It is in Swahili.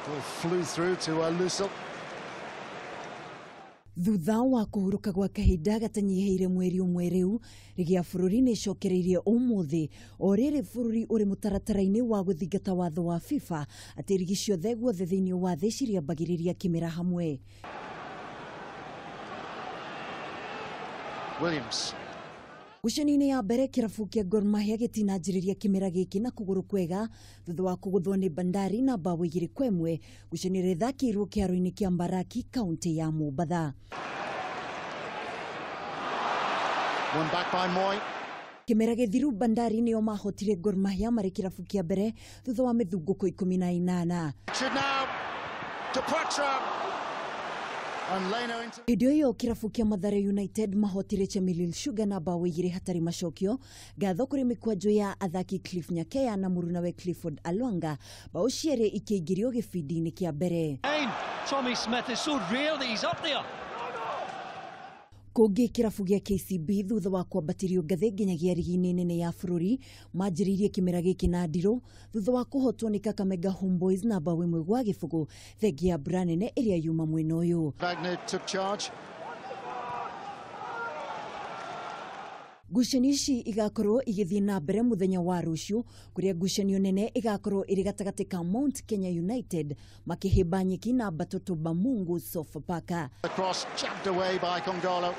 Ball flew through to Lusel. Thutha wa kuhuruka gwa kahinda gatanyiheire mweri umwe riu rigi ya bururi ni cokereirie umuthi o riri bururi uri mutaratara-ini wa guthingata watho wa FIFA ati rigi ciothe guothe thiini wa thi ciriambagiriria kimera hamwe. Williams. Gucani-ini ya mbere kirabu kia Gor Mahia gitinanjiriria kimera giki na kuguru kwega thutha wa kuguthwo ni Bandari na bao 2-1 gucani rithakirwo kiaro-ini kia Mbaraki kaunti ya Mombasa. One back by Moy. Kimera githiru Bandari nio mahotire Gor Mahia mari kirabu kia mbere thutha wa mithunguko 18. Idio yo kirabu kia Mathare United mahotire Chemilil Sugar na bao 2 hatari macokio gatho kuri mikwanjo ya athaki Cliff Nyakea na murunawe Clifford Alwanga bao ciere ikiingirio gibindi-ini kia mbere. Tommy Smith is so real that he's up there. Kungi kirabu gia KCB thutha wa kwambatirio ngathi nginyagia rigi-ini nene ya bururi manjiriirie kimera giki na ndiro thutha wa kuhotwo ni Kakamega Homeboys na bao 1-0 thegi ya mbura nene iria yuma mwena uyu. Wagner took charge. Ngucanio ici igakorwo igithii na mbere muthenya wa ruciu kuria ngucanio nene igakorwo iri gatagati ka Mount Kenya United makihimba nyeki na Batoto ba Mungu Sofapaka. Across, jabbed away by Kongolo.